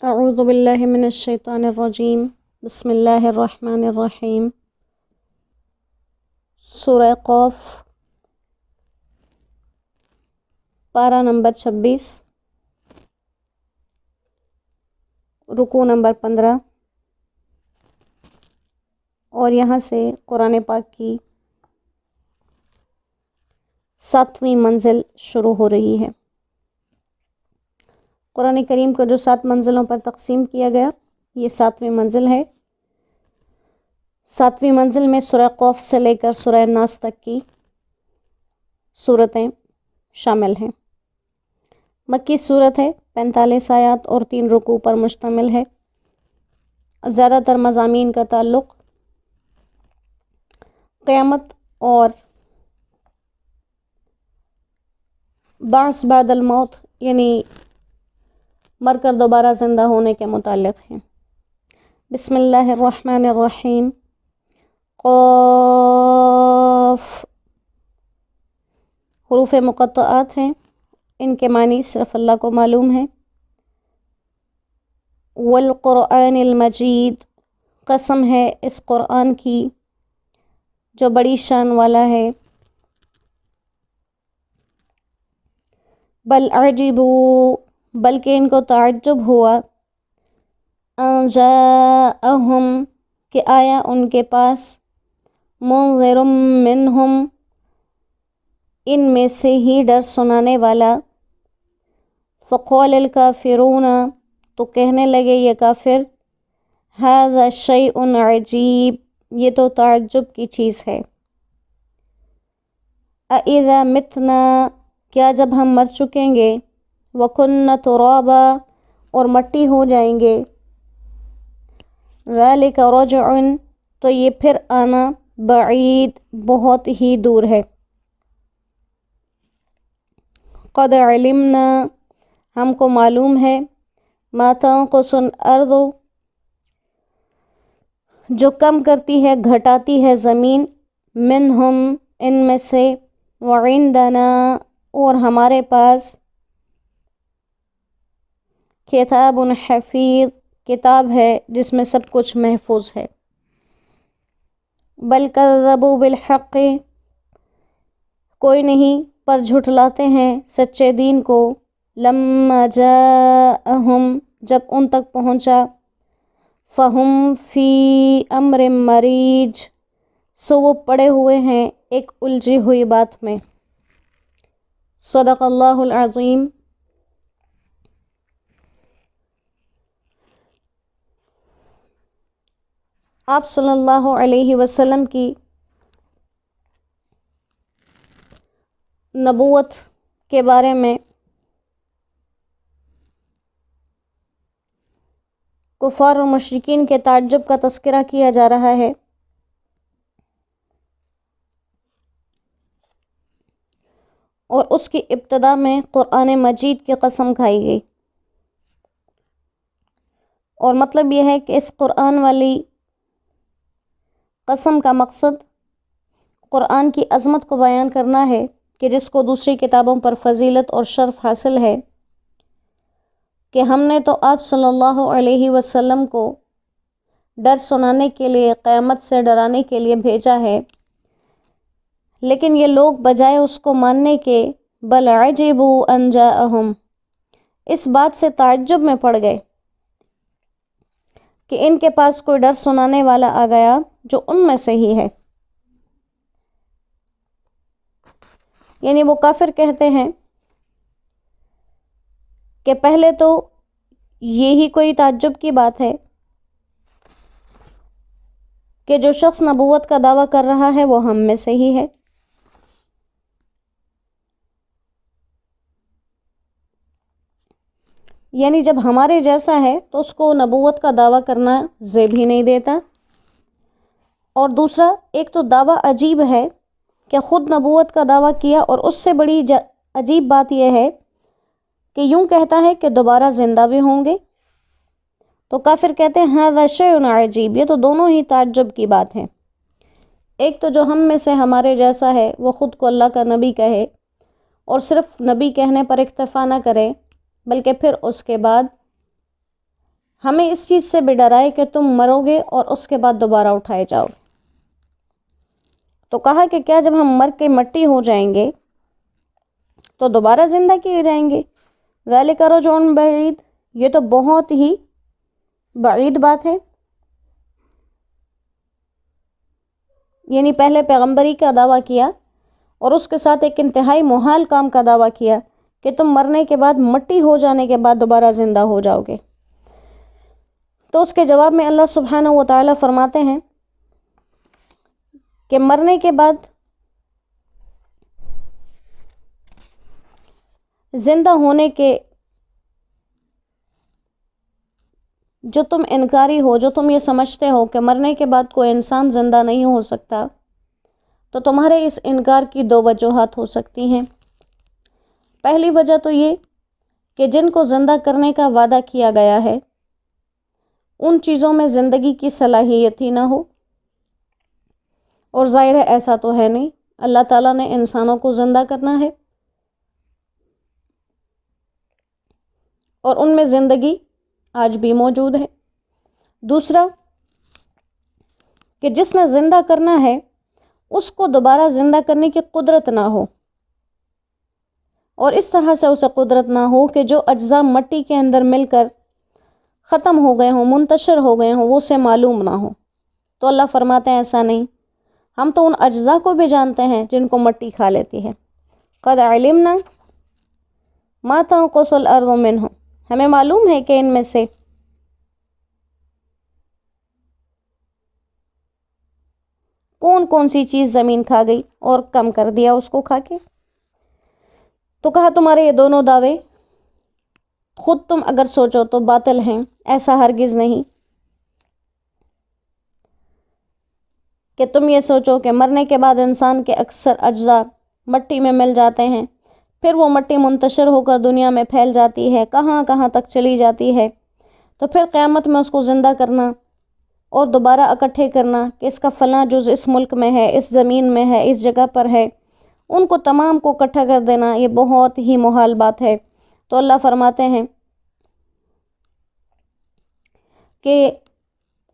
اعوذ باللہ من الشیطان الرجیم بسم اللہ الرحمن الرحیم۔ سورہ قاف، پارہ نمبر 26، رکوع نمبر 15، اور یہاں سے قرآن پاک کی 7ویں منزل شروع ہو رہی ہے۔ قرآن کریم کو جو 7 منزلوں پر تقسیم کیا گیا، یہ 7ویں منزل ہے۔ 7ویں منزل میں سورہ قاف سے لے کر سورہ ناس تک کی صورتیں شامل ہیں۔ مکی صورت ہے، 45 آیات اور 3 رکوع پر مشتمل ہے۔ زیادہ تر مضامین کا تعلق قیامت اور بعث بعد الموت، یعنی مر کر دوبارہ زندہ ہونے کے متعلق ہیں۔ بسم اللہ الرحمن الرحیم۔ قاف، حروف مقطعات ہیں، ان کے معنی صرف اللہ کو معلوم ہے۔ والقرآن المجید، قسم ہے اس قرآن کی جو بڑی شان والا ہے۔ بل عجبوا، بلکہ ان کو تعجب ہوا، ان جاءہم، کہ آیا ان کے پاس، منذر منہم، ان میں سے ہی ڈر سنانے والا۔ فقال الکافرون، تو کہنے لگے یہ کافر، ھذا شیء عجیب، یہ تو تعجب کی چیز ہے۔ اذا متنا، کیا جب ہم مر چکیں گے، وکننا ترابا، اور مٹی ہو جائیں گے، ذالک رجع، تو یہ پھر آنا بعید، بہت ہی دور ہے۔ قد علمنا، ہم کو معلوم ہے، ما تنقص الارض، جو کم کرتی ہے گھٹاتی ہے زمین، منہم، ان میں سے، وعندنا، اور ہمارے پاس، کتاب حفیظ، کتاب ہے جس میں سب کچھ محفوظ ہے۔ بل کذبوا بالحق، کوئی نہیں پر جھٹلاتے ہیں سچے دین کو، لما جاءہم، جب ان تک پہنچا، فہم فی امر مریج، سو وہ پڑے ہوئے ہیں ایک الجھی ہوئی بات میں۔ صدق اللہ العظیم۔ آپ صلی اللہ علیہ وسلم کی نبوت کے بارے میں کفار و مشرکین کے تعجب کا تذکرہ کیا جا رہا ہے، اور اس کی ابتدا میں قرآن مجید کی قسم کھائی گئی، اور مطلب یہ ہے کہ اس قرآن والی قسم کا مقصد قرآن کی عظمت کو بیان کرنا ہے، کہ جس کو دوسری کتابوں پر فضیلت اور شرف حاصل ہے، کہ ہم نے تو آپ صلی اللہ علیہ وسلم کو ڈر سنانے کے لیے، قیامت سے ڈرانے کے لیے بھیجا ہے، لیکن یہ لوگ بجائے اس کو ماننے کے، بل عجبوا ان جاءہم، اس بات سے تعجب میں پڑ گئے کہ ان کے پاس کوئی ڈر سنانے والا آ گیا جو ان میں سے ہی ہے۔ یعنی وہ کافر کہتے ہیں کہ پہلے تو یہی کوئی تعجب کی بات ہے کہ جو شخص نبوت کا دعویٰ کر رہا ہے وہ ہم میں سے ہی ہے، یعنی جب ہمارے جیسا ہے تو اس کو نبوت کا دعویٰ کرنا زیب ہی نہیں دیتا۔ اور دوسرا، ایک تو دعویٰ عجیب ہے کہ خود نبوت کا دعویٰ کیا، اور اس سے بڑی عجیب بات یہ ہے کہ یوں کہتا ہے کہ دوبارہ زندہ بھی ہوں گے۔ تو کافر کہتے ہیں ھذا شیء عجیب، یہ تو دونوں ہی تعجب کی بات ہے۔ ایک تو جو ہم میں سے ہمارے جیسا ہے وہ خود کو اللہ کا نبی کہے، اور صرف نبی کہنے پر اکتفا نہ کرے، بلکہ پھر اس کے بعد ہمیں اس چیز سے بھی ڈرائے کہ تم مرو گے اور اس کے بعد دوبارہ اٹھائے جاؤ گے۔ تو کہا کہ کیا جب ہم مر کے مٹی ہو جائیں گے تو دوبارہ زندہ کیے جائیں گے؟ ذالک رجع بعید، یہ تو بہت ہی بعید بات ہے۔ یعنی پہلے پیغمبری کا دعویٰ کیا اور اس کے ساتھ ایک انتہائی محال کام کا دعویٰ کیا کہ تم مرنے کے بعد مٹی ہو جانے کے بعد دوبارہ زندہ ہو جاؤ گے۔ تو اس کے جواب میں اللہ سبحانہ و تعالیٰ فرماتے ہیں کہ مرنے کے بعد زندہ ہونے کے جو تم انکاری ہو، جو تم یہ سمجھتے ہو کہ مرنے کے بعد کوئی انسان زندہ نہیں ہو سکتا، تو تمہارے اس انکار کی دو وجوہات ہو سکتی ہیں۔ پہلی وجہ تو یہ کہ جن کو زندہ کرنے کا وعدہ کیا گیا ہے ان چیزوں میں زندگی کی صلاحیت ہی نہ ہو، اور ظاہر ہے ایسا تو ہے نہیں، اللہ تعالیٰ نے انسانوں کو زندہ کرنا ہے اور ان میں زندگی آج بھی موجود ہے۔ دوسرا کہ جس نے زندہ کرنا ہے اس کو دوبارہ زندہ کرنے کی قدرت نہ ہو، اور اس طرح سے اسے قدرت نہ ہو کہ جو اجزاء مٹی کے اندر مل کر ختم ہو گئے ہوں، منتشر ہو گئے ہوں، وہ اسے معلوم نہ ہو۔ تو اللہ فرماتے ہیں ایسا نہیں، ہم تو ان اجزاء کو بھی جانتے ہیں جن کو مٹی کھا لیتی ہے۔ قد علمنا ما تنقص الارض منہم، ہمیں معلوم ہے کہ ان میں سے کون کون سی چیز زمین کھا گئی اور کم کر دیا اس کو کھا کے۔ تو کہا تمہارے یہ دونوں دعوے خود تم اگر سوچو تو باطل ہیں، ایسا ہرگز نہیں کہ تم یہ سوچو کہ مرنے کے بعد انسان کے اکثر اجزاء مٹی میں مل جاتے ہیں، پھر وہ مٹی منتشر ہو کر دنیا میں پھیل جاتی ہے، کہاں کہاں تک چلی جاتی ہے، تو پھر قیامت میں اس کو زندہ کرنا اور دوبارہ اکٹھے کرنا کہ اس کا فلاں جز اس ملک میں ہے، اس زمین میں ہے، اس جگہ پر ہے، ان کو تمام کو اکٹھا کر دینا یہ بہت ہی محال بات ہے۔ تو اللہ فرماتے ہیں کہ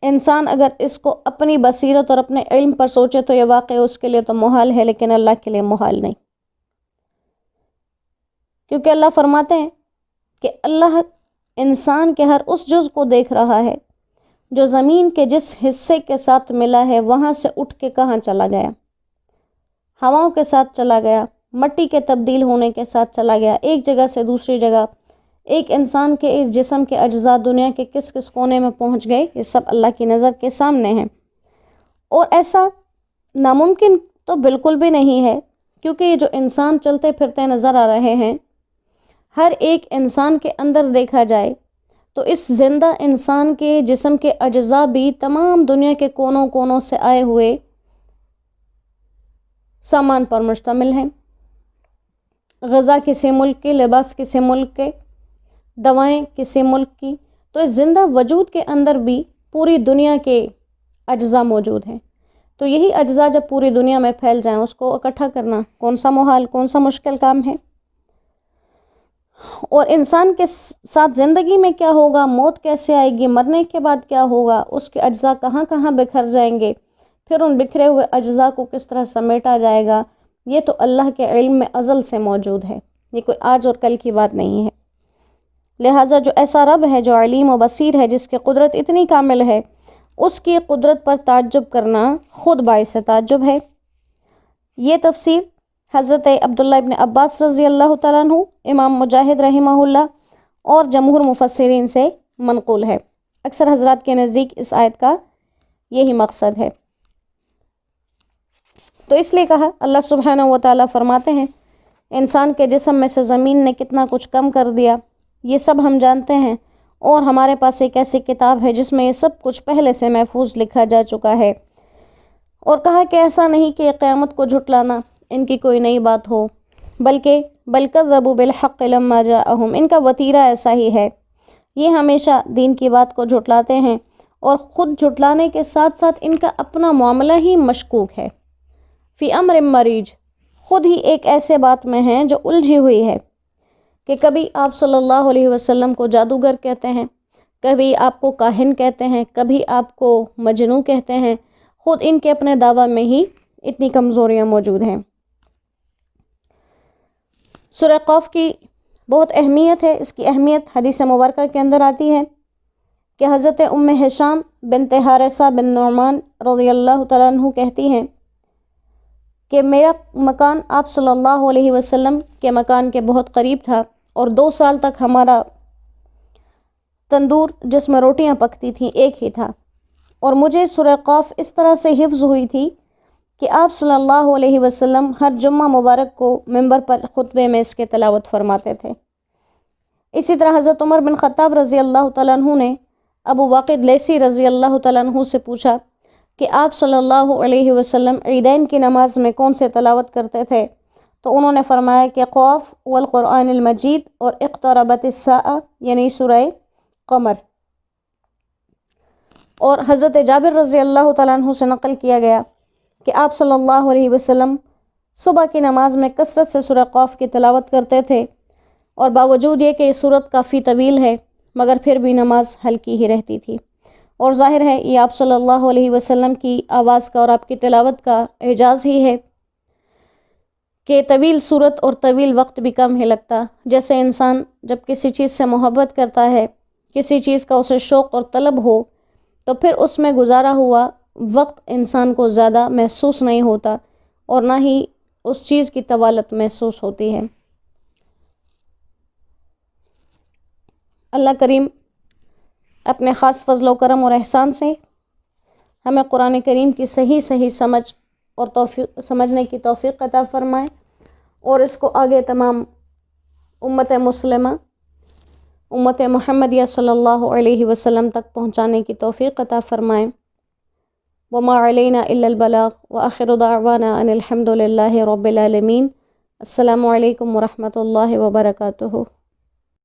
انسان اگر اس کو اپنی بصیرت اور اپنے علم پر سوچے تو یہ واقعی اس کے لیے تو محال ہے، لیکن اللہ کے لیے محال نہیں، کیونکہ اللہ فرماتے ہیں کہ اللہ انسان کے ہر اس جز کو دیکھ رہا ہے جو زمین کے جس حصے کے ساتھ ملا ہے وہاں سے اٹھ کے کہاں چلا گیا، ہواؤں کے ساتھ چلا گیا، مٹی کے تبدیل ہونے کے ساتھ چلا گیا، ایک جگہ سے دوسری جگہ، ایک انسان کے اس جسم کے اجزاء دنیا کے کس کس کونے میں پہنچ گئے، یہ سب اللہ کی نظر کے سامنے ہیں۔ اور ایسا ناممکن تو بالکل بھی نہیں ہے، کیونکہ یہ جو انسان چلتے پھرتے نظر آ رہے ہیں، ہر ایک انسان کے اندر دیکھا جائے تو اس زندہ انسان کے جسم کے اجزاء بھی تمام دنیا کے کونوں کونوں سے آئے ہوئے سامان پر مشتمل ہیں۔ غذا کسی ملک کی، لباس کسی ملک کے، دوائیں کسی ملک کی، تو اس زندہ وجود کے اندر بھی پوری دنیا کے اجزاء موجود ہیں۔ تو یہی اجزاء جب پوری دنیا میں پھیل جائیں اس کو اکٹھا کرنا کون سا محال، کون سا مشکل کام ہے۔ اور انسان کے ساتھ زندگی میں کیا ہوگا، موت کیسے آئے گی، مرنے کے بعد کیا ہوگا، اس کے اجزاء کہاں کہاں بکھر جائیں گے، پھر ان بکھرے ہوئے اجزاء کو کس طرح سمیٹا جائے گا، یہ تو اللہ کے علم میں ازل سے موجود ہے، یہ کوئی آج اور کل کی بات نہیں ہے۔ لہٰذا جو ایسا رب ہے جو علیم و بصیر ہے، جس کی قدرت اتنی کامل ہے، اس کی قدرت پر تعجب کرنا خود باعث تعجب ہے۔ یہ تفسیر حضرت عبداللہ ابن عباس رضی اللہ تعالیٰ عنہ، امام مجاہد رحمہ اللہ اور جمہور مفسرین سے منقول ہے۔ اکثر حضرات کے نزدیک اس آیت کا یہی مقصد ہے۔ تو اس لیے کہا، اللہ سبحانہ و تعالیٰ فرماتے ہیں انسان کے جسم میں سے زمین نے کتنا کچھ کم کر دیا، یہ سب ہم جانتے ہیں، اور ہمارے پاس ایک ایسی کتاب ہے جس میں یہ سب کچھ پہلے سے محفوظ لکھا جا چکا ہے۔ اور کہا کہ ایسا نہیں کہ قیامت کو جھٹلانا ان کی کوئی نئی بات ہو، بلکہ بل کذبوا بالحق لما جاءہم، ان کا وتیرہ ایسا ہی ہے، یہ ہمیشہ دین کی بات کو جھٹلاتے ہیں، اور خود جھٹلانے کے ساتھ ساتھ ان کا اپنا معاملہ ہی مشکوک ہے۔ فی امر مریج، خود ہی ایک ایسے بات میں ہیں جو الجھی ہوئی ہے، کہ کبھی آپ صلی اللہ علیہ وسلم کو جادوگر کہتے ہیں، کبھی آپ کو کاہن کہتے ہیں، کبھی آپ کو مجنوں کہتے ہیں، خود ان کے اپنے دعویٰ میں ہی اتنی کمزوریاں موجود ہیں۔ سورہ قاف کی بہت اہمیت ہے۔ اس کی اہمیت حدیث مبارکہ کے اندر آتی ہے کہ حضرت ہشام بنت حارثہ بن نعمان رضی اللہ تعالیٰ عنہ کہتی ہیں کہ میرا مکان آپ صلی اللہ علیہ وسلم کے مکان کے بہت قریب تھا، اور 2 سال تک ہمارا تندور جس میں روٹیاں پکتی تھیں ایک ہی تھا، اور مجھے سورہ قاف اس طرح سے حفظ ہوئی تھی کہ آپ صلی اللہ علیہ وسلم ہر جمعہ مبارک کو منبر پر خطبے میں اس کے تلاوت فرماتے تھے۔ اسی طرح حضرت عمر بن خطاب رضی اللہ تعالیٰ عنہ نے ابو واقد لیثی رضی اللہ تعالیٰ عنہ سے پوچھا کہ آپ صلی اللہ علیہ وسلم عیدین کی نماز میں کون سے تلاوت کرتے تھے؟ تو انہوں نے فرمایا کہ قاف والقرآن المجید اور اقتربت الساعہ یعنی سورہ قمر۔ اور حضرت جابر رضی اللہ تعالیٰ عنہ سے نقل کیا گیا کہ آپ صلی اللہ علیہ وسلم صبح کی نماز میں کثرت سے سورہ قاف کی تلاوت کرتے تھے، اور باوجود یہ کہ یہ سورت کافی طویل ہے مگر پھر بھی نماز ہلکی ہی رہتی تھی، اور ظاہر ہے یہ آپ صلی اللہ علیہ وسلم کی آواز کا اور آپ کی تلاوت کا اعجاز ہی ہے کہ طویل سورت اور طویل وقت بھی کم ہی لگتا۔ جیسے انسان جب کسی چیز سے محبت کرتا ہے، کسی چیز کا اسے شوق اور طلب ہو، تو پھر اس میں گزارا ہوا وقت انسان کو زیادہ محسوس نہیں ہوتا، اور نہ ہی اس چیز کی طوالت محسوس ہوتی ہے۔ اللہ کریم اپنے خاص فضل و کرم اور احسان سے ہمیں قرآن کریم کی صحیح سمجھ اور سمجھنے کی توفیق عطا فرمائے، اور اس کو آگے تمام امت مسلمہ، امت محمدیہ صلی اللہ علیہ وسلم تک پہنچانے کی توفیق عطا فرمائے۔ وما علینا الا البلاغ وآخر دعوانا ان الحمد للہ رب العالمین۔ السلام علیکم ورحمۃ اللہ وبرکاتہ۔